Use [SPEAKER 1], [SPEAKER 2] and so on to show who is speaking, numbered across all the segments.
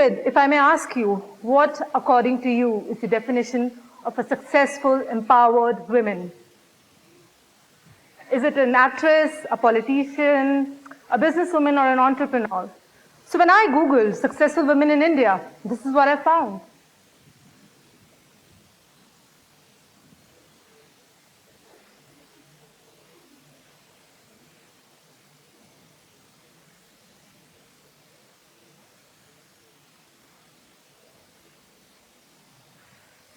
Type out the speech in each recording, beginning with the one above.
[SPEAKER 1] with, if I may ask you, what, according to you, is the definition of a successful, empowered woman? Is it an actress, a politician, a businesswoman, or an entrepreneur? So when I Googled successful women in India, this is what I found.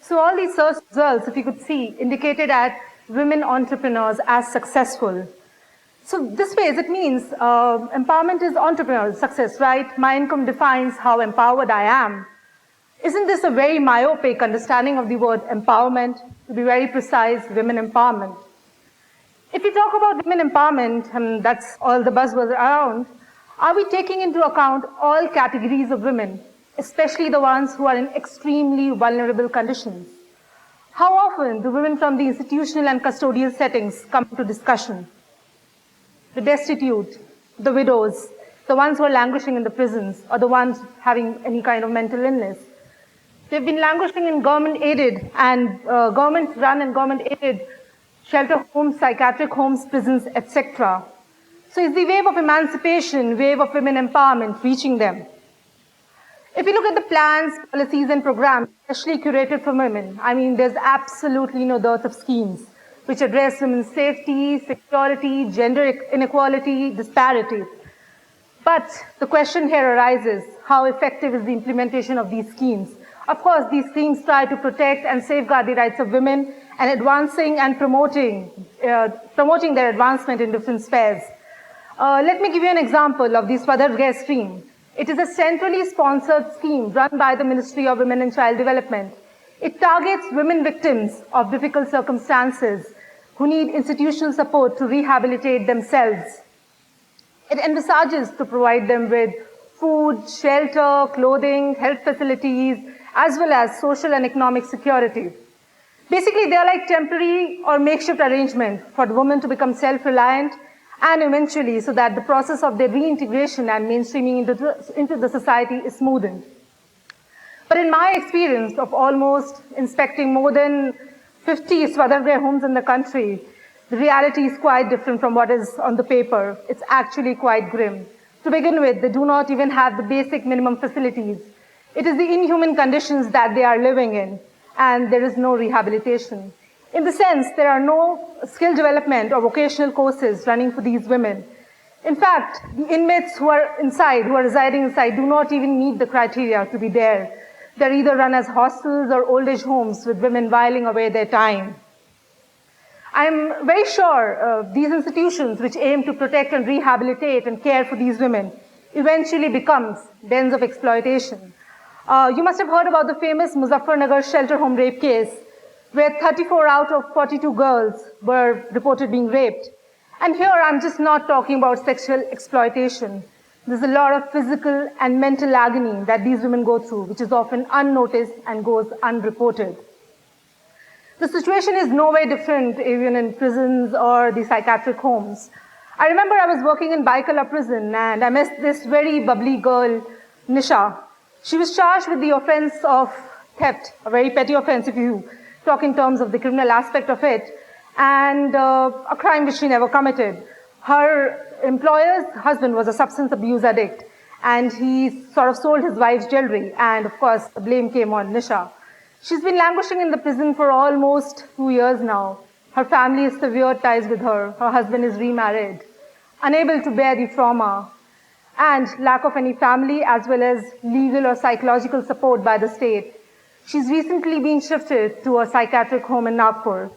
[SPEAKER 1] So all these search results, if you could see, indicated at women entrepreneurs as successful. So this way, it means empowerment is entrepreneurial success, right? My income defines how empowered I am. Isn't this a very myopic understanding of the word empowerment? To be very precise, women empowerment. If we talk about women empowerment, and that's all the buzzwords around, are we taking into account all categories of women, especially the ones who are in extremely vulnerable conditions? How often do women from the institutional and custodial settings come to discussion? The destitute, the widows, the ones who are languishing in the prisons, or the ones having any kind of mental illness. They've been languishing in government-aided and government-run and government-aided shelter homes, psychiatric homes, prisons, etc. So is the wave of emancipation, wave of women empowerment reaching them? If you look at the plans, policies, and programs, especially curated for women, I mean, there's absolutely no dearth of schemes which address women's safety, security, gender inequality, disparity. But the question here arises, how effective is the implementation of these schemes? Of course, these schemes try to protect and safeguard the rights of women and advancing and promoting their advancement in different spheres. Let me give you an example of the Swadhargaya scheme. It is a centrally sponsored scheme run by the Ministry of Women and Child Development. It targets women victims of difficult circumstances who need institutional support to rehabilitate themselves. It envisages to provide them with food, shelter, clothing, health facilities, as well as social and economic security. Basically, they are like temporary or makeshift arrangement for the woman to become self-reliant and eventually so that the process of their reintegration and mainstreaming into the society is smoothened. But in my experience of almost inspecting more than 50 Swadhargaya homes in the country, the reality is quite different from what is on the paper. It's actually quite grim. To begin with, they do not even have the basic minimum facilities. It is the inhuman conditions that they are living in, and there is no rehabilitation. In the sense, there are no skill development or vocational courses running for these women. In fact, the inmates who are residing inside, do not even meet the criteria to be there. They're either run as hostels or old age homes with women whiling away their time. I'm very sure these institutions which aim to protect and rehabilitate and care for these women eventually becomes dens of exploitation. You must have heard about the famous Muzaffarnagar shelter home rape case, where 34 out of 42 girls were reported being raped. And here I'm just not talking about sexual exploitation. There's a lot of physical and mental agony that these women go through, which is often unnoticed and goes unreported. The situation is no way different even in prisons or the psychiatric homes. I remember I was working in Baikala prison and I met this very bubbly girl, Nisha. She was charged with the offense of theft, a very petty offense if you talk in terms of the criminal aspect of it, and a crime which she never committed. Her employer's husband was a substance abuse addict, and he sort of sold his wife's jewelry, and of course the blame came on Nisha. She's been languishing in the prison for almost 2 years now. Her family has severed ties with her. Her husband is remarried, unable to bear the trauma, and lack of any family as well as legal or psychological support by the state. She's recently been shifted to a psychiatric home in Nagpur.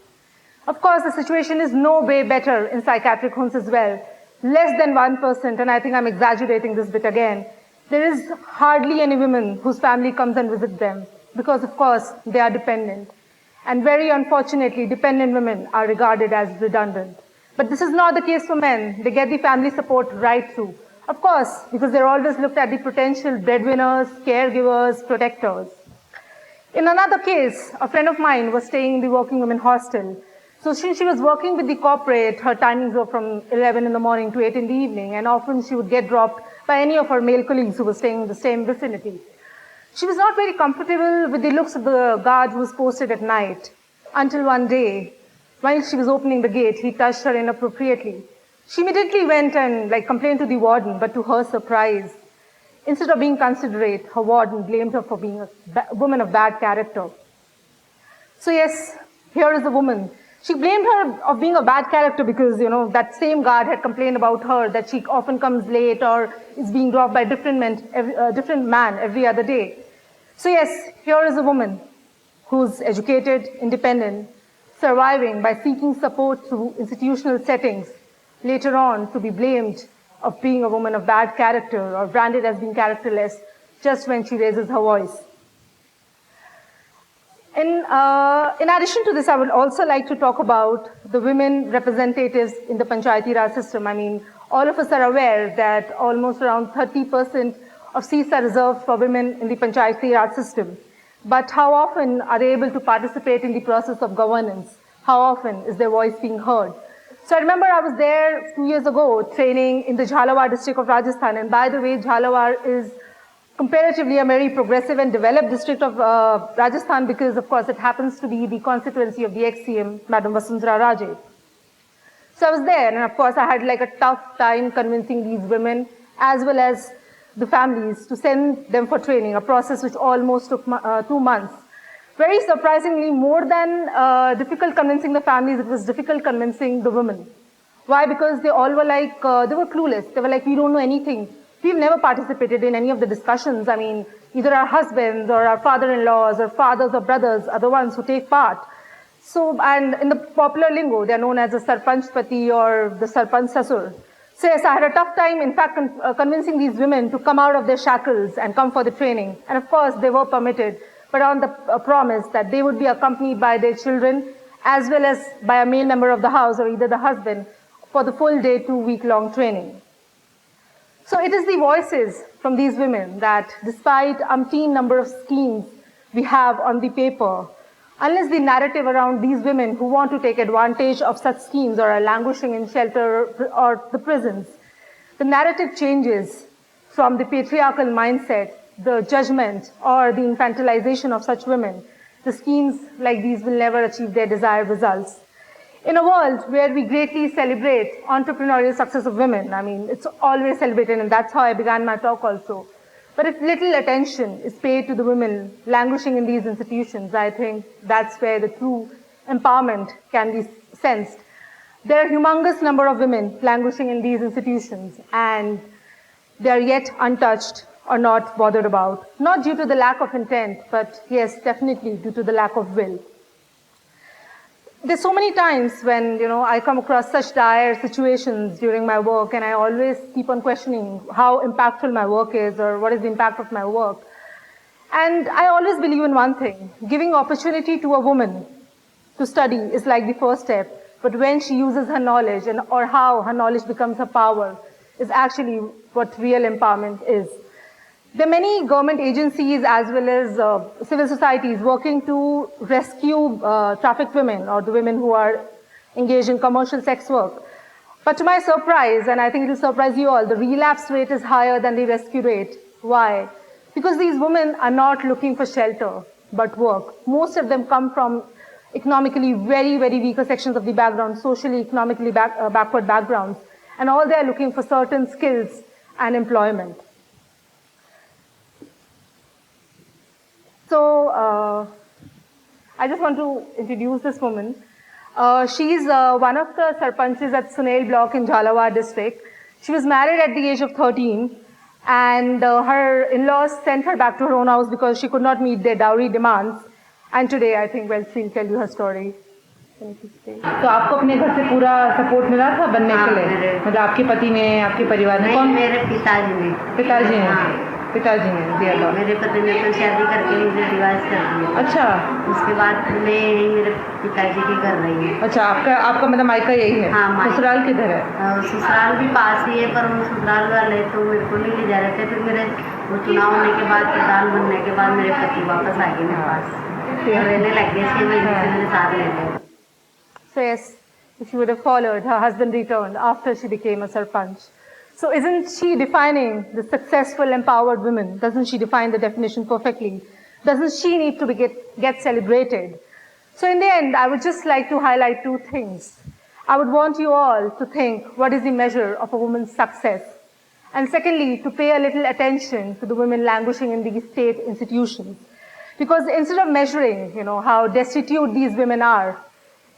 [SPEAKER 1] Of course, the situation is no way better in psychiatric homes as well. Less than 1%, and I think I'm exaggerating this bit again. There is hardly any women whose family comes and visits them because, of course, they are dependent. And very unfortunately, dependent women are regarded as redundant. But this is not the case for men. They get the family support right through. Of course, because they're always looked at the potential breadwinners, caregivers, protectors. In another case, a friend of mine was staying in the working women hostel. So since she was working with the corporate, her timings were from 11 in the morning to 8 in the evening, and often she would get dropped by any of her male colleagues who were staying in the same vicinity. She was not very comfortable with the looks of the guard who was posted at night, until one day, while she was opening the gate, he touched her inappropriately. She immediately went and complained to the warden, but to her surprise, instead of being considerate, her warden blamed her for being a woman of bad character. So yes, here is a woman. She blamed her of being a bad character because, that same guard had complained about her, that she often comes late or is being dropped by a different man every other day. So yes, here is a woman who's educated, independent, surviving by seeking support through institutional settings, later on to be blamed of being a woman of bad character or branded as being characterless just when she raises her voice. In addition to this, I would also like to talk about the women representatives in the Panchayati Raj system. I mean, all of us are aware that almost around 30% of seats are reserved for women in the Panchayati Raj system. But how often are they able to participate in the process of governance? How often is their voice being heard? So I remember I was there 2 years ago training in the Jhalawar district of Rajasthan. And by the way, Jhalawar is comparatively a very progressive and developed district of Rajasthan because, of course, it happens to be the constituency of the ex-CM, Madam Vasundhara Raje. So I was there, and of course, I had a tough time convincing these women as well as the families to send them for training, a process which almost took 2 months. Very surprisingly, more than difficult convincing the families, it was difficult convincing the women. Why? Because they all were they were clueless. They were we don't know anything. We've never participated in any of the discussions. I mean, either our husbands or our father-in-laws or fathers or brothers are the ones who take part. So, and in the popular lingo, they're known as the Sarpanch Pati or the Sarpanch Sasur. So yes, I had a tough time, in fact, convincing these women to come out of their shackles and come for the training. And of course, they were permitted, but on the promise that they would be accompanied by their children as well as by a male member of the house or either the husband for the full day, 2-week-long training. So it is the voices from these women that, despite umpteen number of schemes we have on the paper, unless the narrative around these women who want to take advantage of such schemes or are languishing in shelter or the prisons, the narrative changes from the patriarchal mindset, the judgment or the infantilization of such women, the schemes like these will never achieve their desired results. In a world where we greatly celebrate entrepreneurial success of women, I mean, it's always celebrated, and that's how I began my talk also. But if little attention is paid to the women languishing in these institutions, I think that's where the true empowerment can be sensed. There are a humongous number of women languishing in these institutions, and they are yet untouched or not bothered about. Not due to the lack of intent, but yes, definitely due to the lack of will. There's so many times when, I come across such dire situations during my work, and I always keep on questioning how impactful my work is or what is the impact of my work. And I always believe in one thing: giving opportunity to a woman to study is like the first step, but when she uses her knowledge or how her knowledge becomes her power is actually what real empowerment is. There are many government agencies as well as civil societies working to rescue trafficked women or the women who are engaged in commercial sex work. But to my surprise, and I think it will surprise you all, the relapse rate is higher than the rescue rate. Why? Because these women are not looking for shelter, but work. Most of them come from economically very, very weaker sections of the background, socially, economically backward backgrounds. And all they are looking for certain skills and employment. So, I just want to introduce this woman. She's one of the sarpanches at Sunail block in Jhalawar district. She was married at the age of 13, and her in-laws sent her back to her own house because she could not meet their dowry demands. And today, I think, well, she'll tell you her story. तो आपको अपने घर से पूरा support मिला था बनने के लिए? मतलब आपके पति ने, आपके परिवार ने? कौन? मेरे पिताजी ने। पिताजी ने? पिताजी ने दिया था। मेरे पति ने तो शादी करके मुझे डिवोर्स कर दिया। अच्छा। उसके बाद मैं यही मेरे पिताजी के घर रही हूँ। अच्छा, आपका मतलब मायका यही है? हाँ। ससुराल किधर है? ससुराल भी पास ही है, पर वो ससुराल वाले तो मेरे को नहीं ले जा रहे थे। फिर मेरे वो चुनाव होने के बाद, प्रधान बनने के बाद मेरे पति वापस आ गए मेरे पास, रहने लग गए 6 महीने से मेरे साथ रहते हैं। So yes, if you would have followed, her husband returned after she became a sarpanch. So isn't she defining the successful, empowered women? Doesn't she define the definition perfectly? Doesn't she need to get celebrated? So in the end, I would just like to highlight two things. I would want you all to think, what is the measure of a woman's success? And secondly, to pay a little attention to the women languishing in these state institutions. Because instead of measuring, how destitute these women are,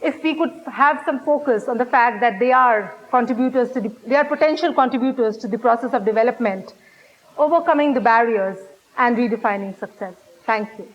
[SPEAKER 1] if we could have some focus on the fact that they are potential contributors to the process of development, overcoming the barriers and redefining success. Thank you.